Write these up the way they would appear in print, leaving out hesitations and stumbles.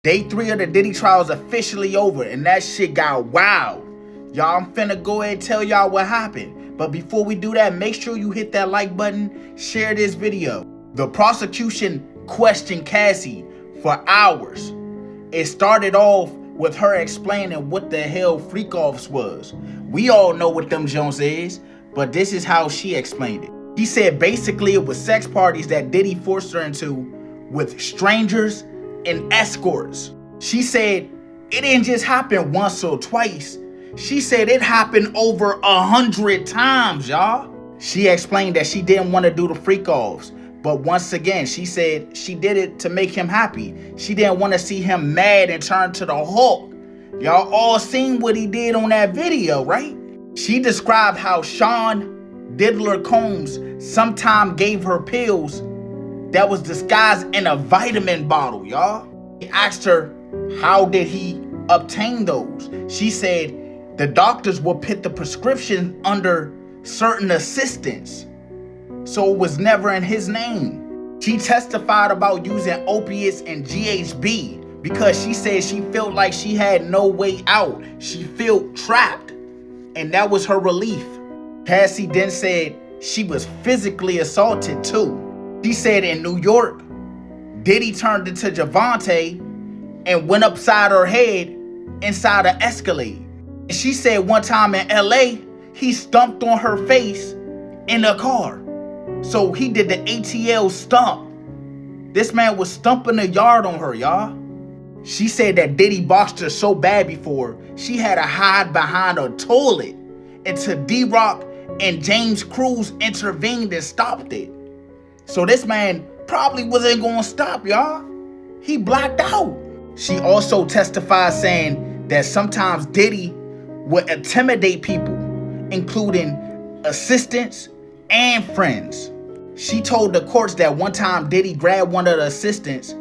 Day 3 of the Diddy trial is officially over, and that shit got wild. Y'all, I'm finna go ahead and tell y'all what happened. But before we do that, make sure you hit that like button, share this video. The prosecution questioned Cassie for hours. It started off with her explaining what the hell freak-offs was. We all know what them Jones is, but this is how she explained it. She said basically it was sex parties that Diddy forced her into with strangers and escorts. She said it didn't just happen once or twice. She said it happened over 100 times, y'all. She explained that she didn't want to do the freak-offs, but once again, she said she did it to make him happy. She didn't want to see him mad and turn to the Hulk. Y'all all seen what he did on that video, right? She described how Sean Diddler Combs sometime gave her pills that was disguised in a vitamin bottle, y'all. He asked her, how did he obtain those? She said the doctors would put the prescription under certain assistants, so it was never in his name. She testified about using opiates and GHB because she said she felt like she had no way out. She felt trapped, and that was her relief. Cassie then said she was physically assaulted too. She said in New York, Diddy turned into Javante and went upside her head inside an Escalade. And she said one time in LA, he stomped on her face in a car. So he did the ATL stump. This man was stumping a yard on her, y'all. She said that Diddy boxed her so bad before, she had to hide behind a toilet until D-Rock and James Cruz intervened and stopped it. So this man probably wasn't going to stop, y'all. He blacked out. She also testified saying that sometimes Diddy would intimidate people, including assistants and friends. She told the courts that one time Diddy grabbed one of the assistants,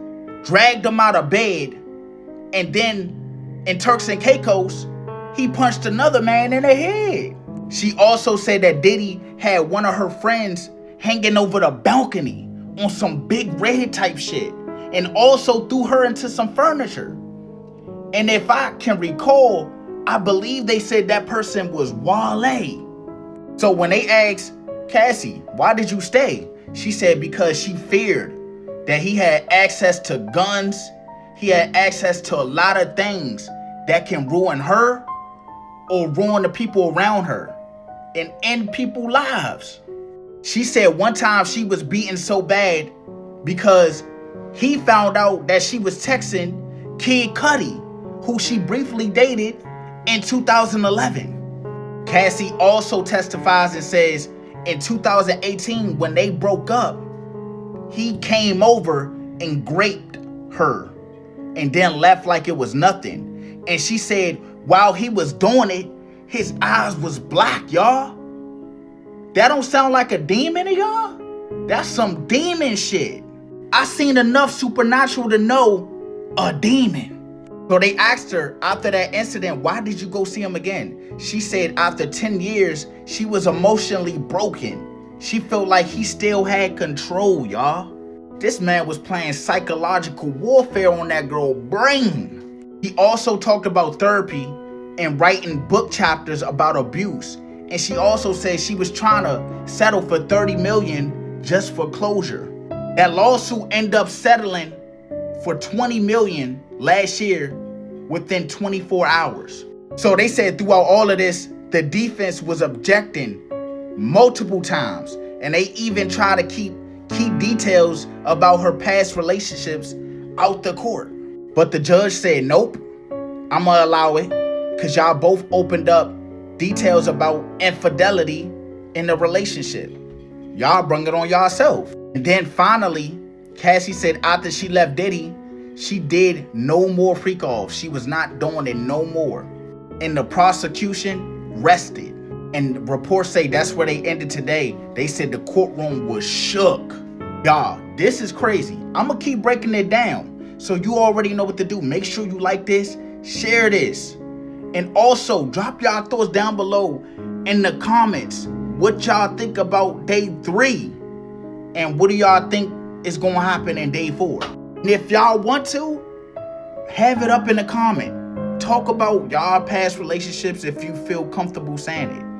dragged him out of bed, and then in Turks and Caicos, he punched another man in the head. She also said that Diddy had one of her friends hanging over the balcony on some big red type shit, and also threw her into some furniture. And if I can recall, I believe they said that person was Wale. So when they asked Cassie, why did you stay? She said because she feared that he had access to guns, he had access to a lot of things that can ruin her or ruin the people around her and end people's lives. She said one time she was beaten so bad because he found out that she was texting Kid Cudi, who she briefly dated in 2011. Cassie also testifies and says in 2018, when they broke up, he came over and raped her and then left like it was nothing. And she said while he was doing it, his eyes was black, y'all. That don't sound like a demon to y'all? That's some demon shit. I seen enough Supernatural to know a demon. So they asked her after that incident, why did you go see him again? She said after 10 years, she was emotionally broken. She felt like he still had control, y'all. This man was playing psychological warfare on that girl's brain. He also talked about therapy and writing book chapters about abuse. And she also said she was trying to settle for $30 million just for closure. That lawsuit ended up settling for $20 million last year within 24 hours. So they said throughout all of this, the defense was objecting multiple times. And they even tried to keep key details about her past relationships out the court. But the judge said, nope, I'm gonna allow it because y'all both opened up details about infidelity in the relationship. Y'all bring it on yourself. And then finally, Cassie said after she left Diddy, she did no more freak-offs. She was not doing it no more. And the prosecution rested. And reports say that's where they ended today. They said the courtroom was shook. Y'all, this is crazy. I'm gonna keep breaking it down, so you already know what to do. Make sure you like this, share this. And also, drop y'all thoughts down below in the comments. What y'all think about day 3? And what do y'all think is going to happen in day 4? And if y'all want to, Have it up in the comment. Talk about y'all past relationships if you feel comfortable saying it.